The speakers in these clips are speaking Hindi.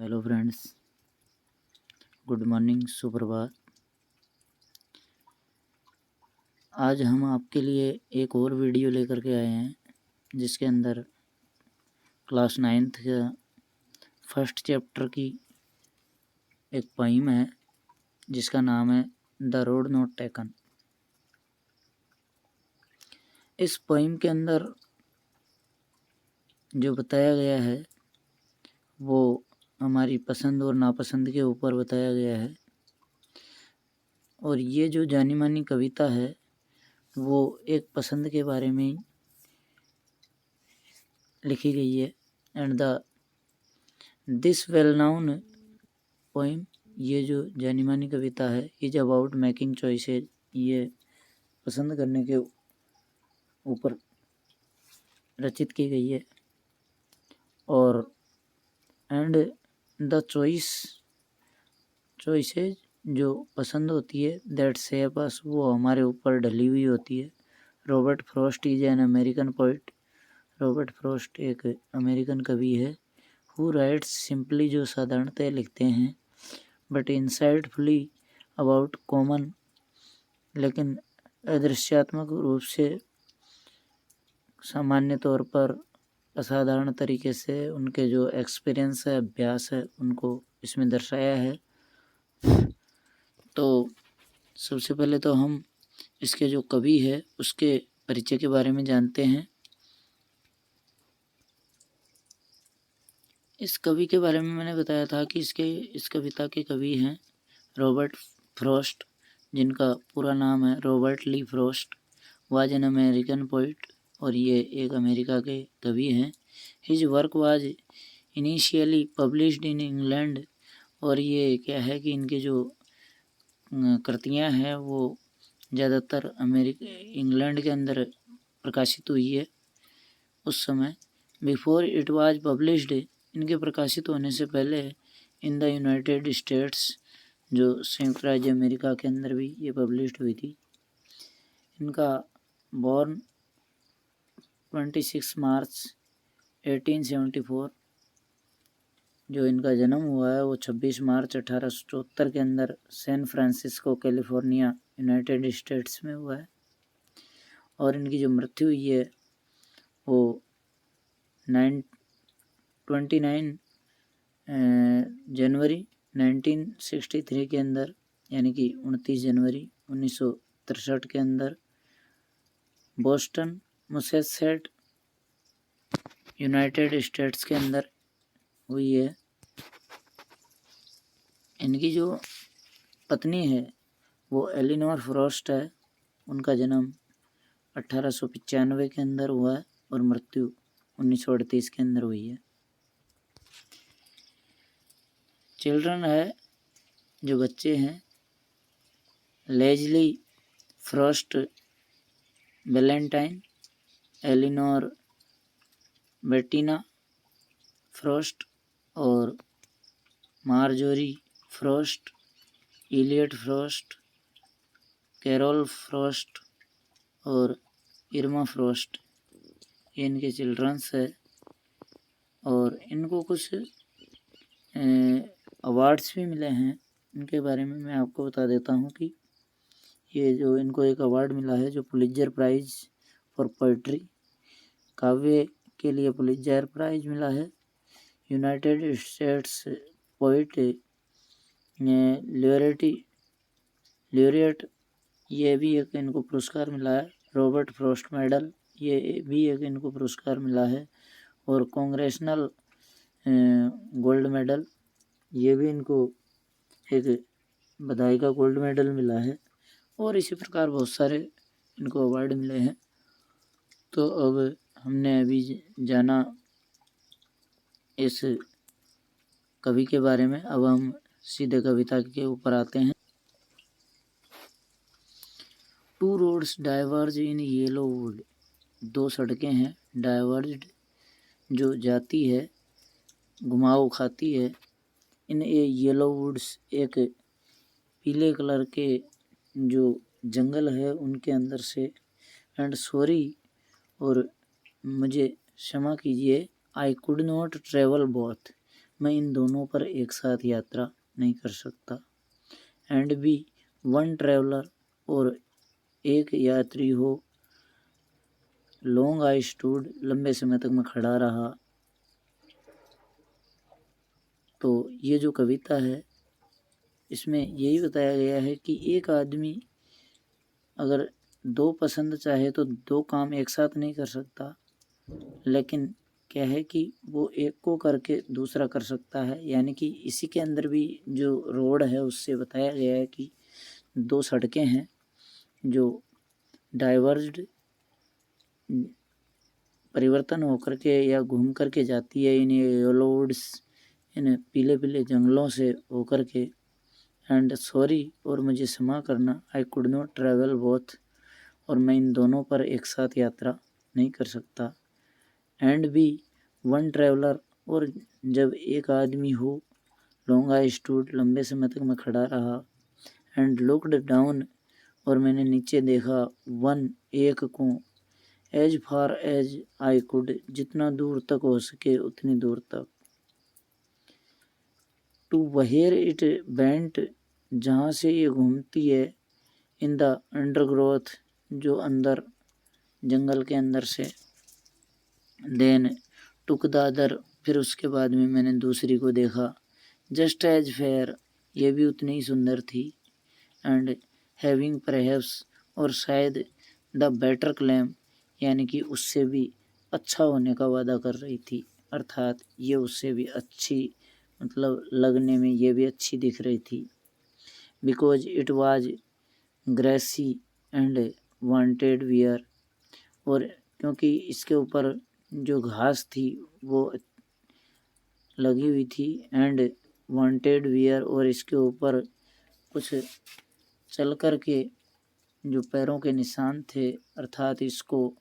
हेलो फ्रेंड्स, गुड मॉर्निंग, सुप्रभात। आज हम आपके लिए एक और वीडियो लेकर के आए हैं जिसके अंदर क्लास 9th का फर्स्ट चैप्टर की एक पोइम है जिसका नाम है द रोड नॉट टेकन। इस पोइम के अंदर जो बताया गया है वो हमारी पसंद और नापसंद के ऊपर बताया गया है, और ये जो जानी मानी कविता है वो एक पसंद के बारे में लिखी गई है। And this well known poem, ये जो जानी मानी कविता है, इज अबाउट मेकिंग चॉइसेस, ये पसंद करने के ऊपर रचित की गई है। और एंड द चॉइसेस जो पसंद होती है, दैट शेप अस, वो हमारे ऊपर ढली हुई होती है। Robert Frost is an American poet, Robert Frost एक अमेरिकन कवि है। हु राइट्स सिंपली, जो साधारणतः लिखते हैं, बट इंसाइटफुली अबाउट कॉमन, लेकिन अदृश्यात्मक रूप से सामान्य तौर पर असाधारण तरीके से उनके जो एक्सपीरियंस है, अभ्यास है, उनको इसमें दर्शाया है। तो सबसे पहले तो हम इसके जो कवि है उसके परिचय के बारे में जानते हैं। इस कवि के बारे में मैंने बताया था कि इस कविता के कवि हैं रॉबर्ट फ्रॉस्ट, जिनका पूरा नाम है Robert Lee Frost. Was an American poet, और ये एक अमेरिका के कवि हैं। His work was initially published in England, और ये क्या है कि इनके जो कृतियाँ हैं वो ज़्यादातर इंग्लैंड के अंदर प्रकाशित हुई है उस समय। बिफोर इट वाज पब्लिश्ड, इनके प्रकाशित होने से पहले इन द यूनाइटेड स्टेट्स, जो संयुक्त राज्य अमेरिका के अंदर भी ये पब्लिश्ड हुई थी। इनका बॉर्न 26 मार्च 1874, जो इनका जन्म हुआ है वो 26 मार्च 1874 के अंदर San Francisco, California, United States में हुआ है। और इनकी जो मृत्यु हुई है वो 29 जनवरी 1963 के अंदर, यानी कि 29 जनवरी 1963 के अंदर बोस्टन, मैसाचुसेट्स, यूनाइटेड स्टेट्स के अंदर हुई है। इनकी जो पत्नी है वो एलिनोर फ्रॉस्ट है। उनका जन्म 1895 के अंदर हुआ है और मृत्यु 1938 के अंदर हुई है। चिल्ड्रन है, जो बच्चे हैं, Lesley Frost Valentine, Elinor Bettina Frost, और Marjorie Frost, Elliott Frost, Carol Frost और इर्मा फ्रॉस्ट, ये इनके चिल्ड्रंस है। और इनको कुछ अवार्ड्स भी मिले हैं। इनके बारे में मैं आपको बता देता हूँ कि ये जो इनको एक अवार्ड मिला है, जो पुलित्जर प्राइज फॉर पोइट्री, काव्य के लिए पुलित्जर प्राइज मिला है। यूनाइटेड स्टेट्स पोइट ल्यूरिएट, ये भी एक इनको पुरस्कार मिला है। रॉबर्ट फ्रॉस्ट मेडल, ये भी एक इनको पुरस्कार मिला है। और कांग्रेशनल गोल्ड मेडल, ये भी इनको एक बधाई का गोल्ड मेडल मिला है। और इसी प्रकार बहुत सारे इनको अवार्ड मिले हैं। तो अब हमने अभी जाना इस कवि के बारे में, अब हम सीधे कविता के ऊपर आते हैं। Two roads diverge in yellow wood, दो सड़कें हैं डाइवर्ज्ड, जो जाती है, घुमाव खाती है, इन ए येलो वुड्स, एक पीले कलर के जो जंगल है उनके अंदर से। एंड सॉरी, और मुझे क्षमा कीजिए, I could not travel both, मैं इन दोनों पर एक साथ यात्रा नहीं कर सकता। एंड बी वन ट्रैवलर, और एक यात्री हो। लॉन्ग आई स्टूड, लंबे समय तक मैं खड़ा रहा। तो ये जो कविता है इसमें यही बताया गया है कि एक आदमी अगर दो पसंद चाहे तो दो काम एक साथ नहीं कर सकता, लेकिन क्या है कि वो एक को करके दूसरा कर सकता है। यानी कि इसी के अंदर भी जो रोड है उससे बताया गया है कि दो सड़कें हैं जो डाइवर्ज्ड परिवर्तन होकर के या घूम करके जाती है इन येलो वुड्स, इन पीले पीले जंगलों से होकर के। एंड सॉरी, और मुझे क्षमा करना, I could not travel both, और मैं इन दोनों पर एक साथ यात्रा नहीं कर सकता। एंड बी वन ट्रैवलर, और जब एक आदमी हो। लॉन्ग आई स्टूड, लंबे समय तक मैं खड़ा रहा। एंड लुक्ड डाउन, और मैंने नीचे देखा। वन, एक को। As far as I could, जितना दूर तक हो सके उतनी दूर तक। टू वहेयर इट बेंट, जहाँ से ये घूमती है। इन द अंडरग्रोथ, जो अंदर जंगल के अंदर से। देन टुक द अदर, फिर उसके बाद में मैंने दूसरी को देखा। जस्ट एज फेयर, ये भी उतनी ही सुंदर थी। एंड हैविंग परहैप्स, और शायद द बेटर क्लेम, यानी कि उससे भी अच्छा होने का वादा कर रही थी। अर्थात ये उससे भी अच्छी, मतलब लगने में ये भी अच्छी दिख रही थी। Because it was grassy and wanted wear, और क्योंकि इसके ऊपर जो घास थी वो लगी हुई थी। एंड वांटेड वियर, और इसके ऊपर कुछ चल कर के जो पैरों के निशान थे, अर्थात इसको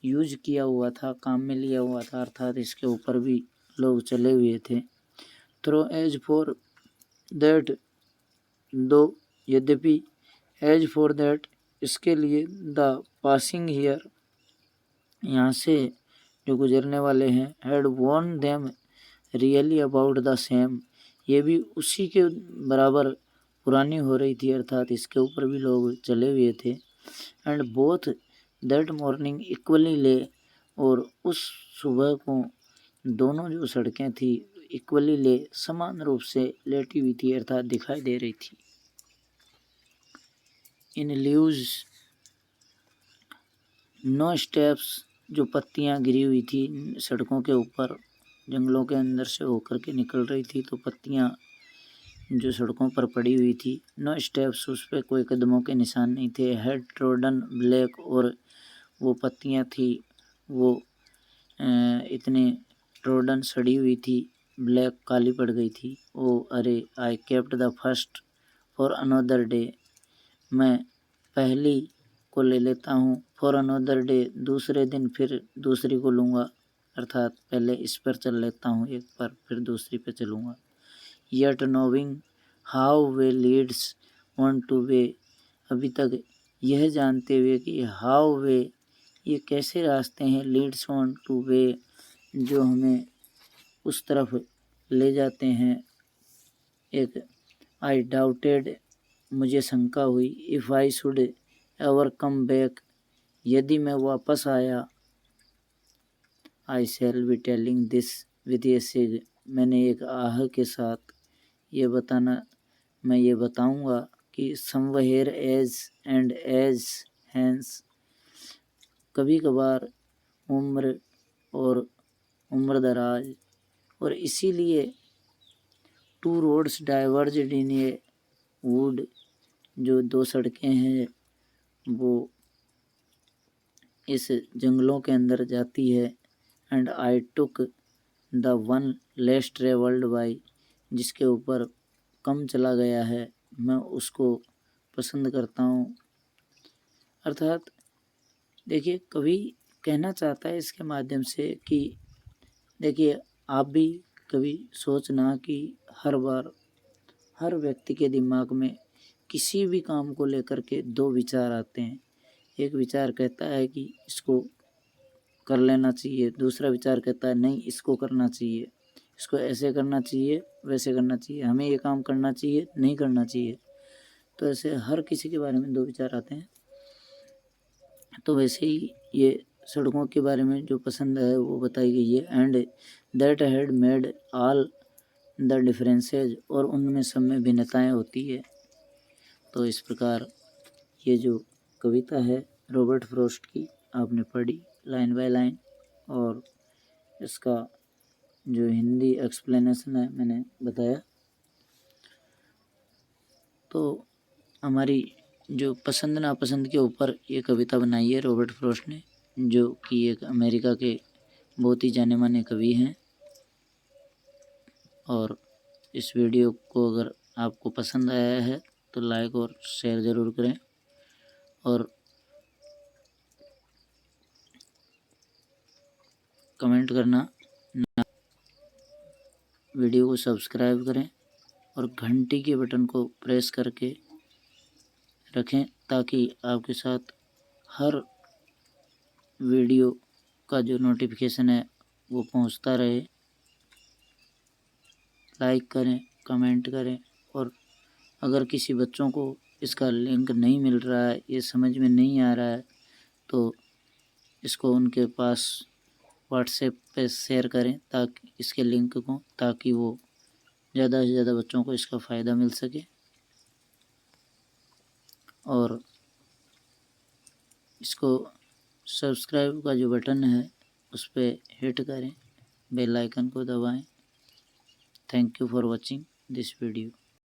यूज किया हुआ था, काम में लिया हुआ था, अर्थात इसके ऊपर भी लोग चले हुए थे। थ्रो एज फॉर दैट, दो, यद्यपि, एज फॉर दैट, इसके लिए, द पासिंग हियर, यहाँ से जो गुजरने वाले हैं, had worn them really about the same, ये भी उसी के बराबर पुरानी हो रही थी, अर्थात इसके ऊपर भी लोग चले हुए थे। And both that morning equally ले, और उस सुबह को दोनों जो सड़कें थी इक्वली ले, समान रूप से लेटी हुई थी, अर्थात दिखाई दे रही थी। इन लीव्स, नो स्टेप्स, जो पत्तियां गिरी हुई थी सड़कों के ऊपर, जंगलों के अंदर से होकर के निकल रही थी, तो पत्तियां जो सड़कों पर पड़ी हुई थी। नो स्टेप्स, उस पर कोई कदमों के निशान नहीं थे। हेड ट्रोडन ब्लैक, और वो पत्तियां थी वो इतने ट्रोडन सड़ी हुई थी, ब्लैक काली पड़ गई थी। ओ अरे, I kept the first for another day, मैं पहली को ले लेता हूँ। फॉर अनदर डे, दूसरे दिन फिर दूसरी को लूँगा, अर्थात पहले इस पर चल लेता हूँ एक पर, फिर दूसरी पर चलूँगा। Yet नोविंग how way Leeds on two way, अभी तक यह जानते हुए कि हाउ वे, ये कैसे रास्ते हैं, लीड्स ऑन टू वे, जो हमें उस तरफ ले जाते हैं। एक, आई डाउटेड, मुझे शंका हुई। If I should ever come back, यदि मैं वापस आया। I shall be telling this with a sigh, मैंने एक आह के साथ ये बताना, मैं ये बताऊंगा कि somewhere ages and ages hence, कभी कभार, उम्र और उम्र दराज, और इसीलिए। Two roads diverged in a wood, जो दो सड़कें हैं वो इस जंगलों के अंदर जाती है। And I took the one less travelled by, जिसके ऊपर कम चला गया है, मैं उसको पसंद करता हूँ। अर्थात देखिए, कवि कहना चाहता है इसके माध्यम से कि देखिए, आप भी कभी सोचना कि हर बार हर व्यक्ति के दिमाग में किसी भी काम को लेकर के दो विचार आते हैं। एक विचार कहता है कि इसको कर लेना चाहिए, दूसरा विचार कहता है नहीं, इसको करना चाहिए। इसको ऐसे करना चाहिए, वैसे करना चाहिए, हमें ये काम करना चाहिए, नहीं करना चाहिए। तो ऐसे हर किसी के बारे में दो विचार आते हैं। तो वैसे ही ये सड़कों के बारे में जो पसंद है वो बताई गई है। And that had made all the differences, और उनमें सब में भिन्नताएं होती है। तो इस प्रकार ये जो कविता है रॉबर्ट फ्रॉस्ट की आपने पढ़ी लाइन बाय लाइन, और इसका जो हिंदी एक्सप्लेनेशन है मैंने बताया। तो हमारी जो पसंद नापसंद के ऊपर ये कविता बनाई है रॉबर्ट फ्रॉस्ट ने, जो कि एक अमेरिका के बहुत ही जाने माने कवि हैं। और इस वीडियो को अगर आपको पसंद आया है तो लाइक और शेयर ज़रूर करें, और कमेंट करना ना, वीडियो को सब्सक्राइब करें और घंटी के बटन को प्रेस करके रखें ताकि आपके साथ हर वीडियो का जो नोटिफिकेशन है वो पहुंचता रहे। लाइक करें, कमेंट करें, और अगर किसी बच्चों को इसका लिंक नहीं मिल रहा है, ये समझ में नहीं आ रहा है, तो इसको उनके पास व्हाट्सएप पे शेयर करें ताकि इसके लिंक को, ताकि वो ज़्यादा से ज़्यादा बच्चों को इसका फ़ायदा मिल सके। और इसको सब्सक्राइब का जो बटन है उस पर हिट करें, बेल आइकन को दबाएं। Thank you for watching this video.